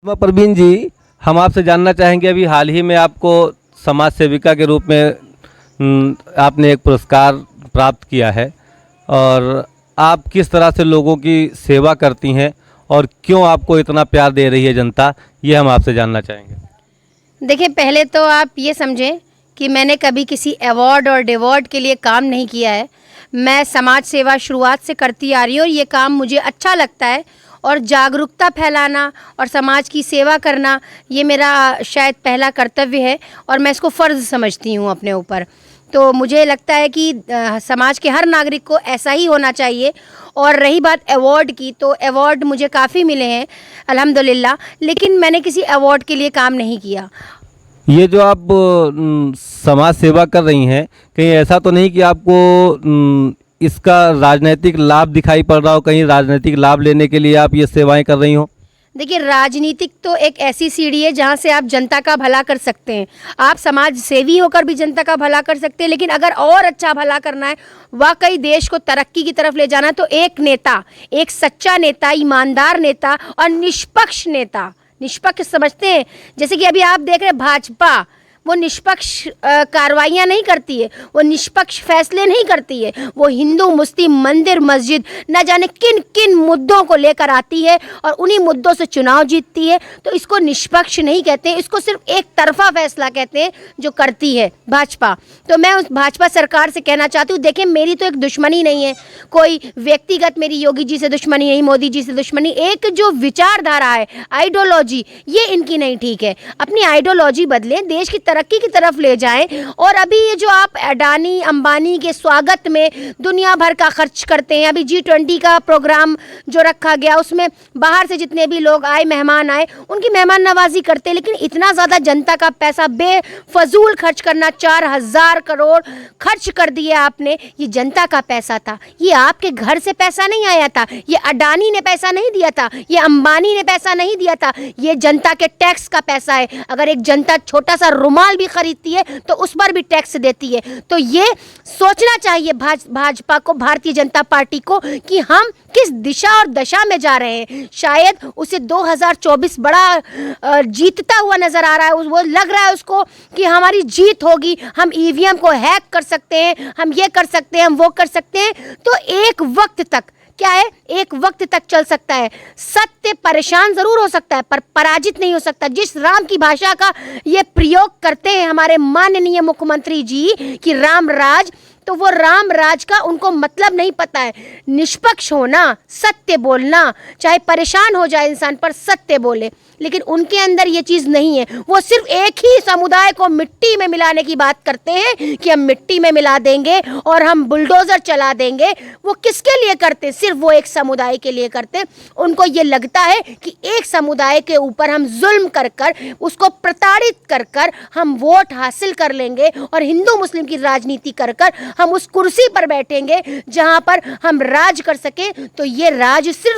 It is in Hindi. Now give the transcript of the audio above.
परवीन जी, हम आपसे जानना चाहेंगे, अभी हाल ही में आपको समाज सेविका के रूप में आपने एक पुरस्कार प्राप्त किया है और आप किस तरह से लोगों की सेवा करती हैं और क्यों आपको इतना प्यार दे रही है जनता, ये हम आपसे जानना चाहेंगे। देखिए, पहले तो आप ये समझें कि मैंने कभी किसी अवार्ड और डिवॉर्ड के लिए काम नहीं किया है। मैं समाज सेवा शुरुआत से करती आ रही हूँ और ये काम मुझे अच्छा लगता है और जागरूकता फैलाना और समाज की सेवा करना ये मेरा शायद पहला कर्तव्य है और मैं इसको फ़र्ज़ समझती हूँ अपने ऊपर। तो मुझे लगता है कि समाज के हर नागरिक को ऐसा ही होना चाहिए। और रही बात अवार्ड की, तो अवार्ड मुझे काफ़ी मिले हैं अल्हम्दुलिल्लाह, लेकिन मैंने किसी अवार्ड के लिए काम नहीं किया। ये जो आप समाज सेवा कर रही हैं, कहीं ऐसा तो नहीं कि आपको इसका राजनीतिक लाभ दिखाई पड़ रहा हो, कहीं राजनीतिक लाभ लेने के लिए आप ये सेवाएं कर रही हो? देखिए, राजनीतिक तो एक ऐसी सीढ़ी है जहाँ से आप जनता का भला कर सकते हैं। आप समाज सेवी होकर भी जनता का भला कर सकते हैं, लेकिन अगर और अच्छा भला करना है, वाकई देश को तरक्की की तरफ ले जाना है, तो एक नेता, एक सच्चा नेता, ईमानदार नेता और निष्पक्ष नेता, निष्पक्ष समझते हैं, जैसे कि अभी आप देख रहे हैं भाजपा, वो निष्पक्ष कार्रवाइयाँ नहीं करती है, वो निष्पक्ष फैसले नहीं करती है। वो हिंदू मुस्लिम मंदिर मस्जिद न जाने किन किन मुद्दों को लेकर आती है और उन्हीं मुद्दों से चुनाव जीतती है। तो इसको निष्पक्ष नहीं कहते, इसको सिर्फ एक तरफा फैसला कहते हैं जो करती है भाजपा। तो मैं उस भाजपा सरकार से कहना चाहती हूँ, देखें, मेरी तो एक दुश्मनी नहीं है, कोई व्यक्तिगत मेरी योगी जी से दुश्मनी नहीं, मोदी जी से दुश्मनी, एक जो विचारधारा है, आइडियोलॉजी, ये इनकी नहीं ठीक है। अपनी आइडियोलॉजी बदलें, देश की तरक्की की तरफ ले जाएं। और अभी ये जो आप अडानी अंबानी के स्वागत में दुनिया भर का खर्च करते हैं, अभी G20 का प्रोग्राम जो रखा गया, उसमें बाहर से जितने भी लोग आए, मेहमान आए, उनकी मेहमान नवाजी करते हैं, लेकिन इतना ज़्यादा जनता का पैसा बेफजूल खर्च करना, 4,000 करोड़ खर्च कर दिए आपने। ये जनता का पैसा था, ये आपके घर से पैसा नहीं आया था, ये अडानी ने पैसा नहीं दिया था, ये अंबानी ने पैसा नहीं दिया था, ये जनता के टैक्स का पैसा है। अगर एक जनता छोटा सा रुमाल भी खरीदती है तो उस पर भी टैक्स देती है। तो ये सोचना चाहिए भाजपा को, भारतीय जनता पार्टी को, कि हम किस दिशा और दशा में जा रहे हैं। शायद उसे 2024 बड़ा जीतता हुआ नजर आ रहा है, वो लग रहा है उसको कि हमारी जीत होगी, हम ईवीएम को हैक कर सकते हैं, हम ये कर सकते हैं, हम वो कर सकते हैं। तो एक वक्त तक क्या है, एक वक्त तक चल सकता है, सत्य परेशान जरूर हो सकता है पर पराजित नहीं हो सकता। जिस राम की भाषा का ये प्रयोग करते हैं हमारे माननीय मुख्यमंत्री जी कि राम राज, तो वो राम राज का उनको मतलब नहीं पता है। निष्पक्ष होना, सत्य बोलना, चाहे परेशान हो जाए इंसान पर सत्य बोले, लेकिन उनके अंदर ये चीज़ नहीं है। वो सिर्फ एक ही समुदाय को मिट्टी में मिलाने की बात करते हैं कि हम मिट्टी में मिला देंगे और हम बुलडोज़र चला देंगे। वो किसके लिए करते? सिर्फ वो एक समुदाय के लिए करते। उनको ये लगता है कि एक समुदाय के ऊपर हम जुल्म कर कर, उसको प्रताड़ित कर कर हम वोट हासिल कर लेंगे और हिंदू मुस्लिम की राजनीति कर कर हम उस कुर्सी पर बैठेंगे जहां पर हम राज कर सके। तो ये राज सिर्फ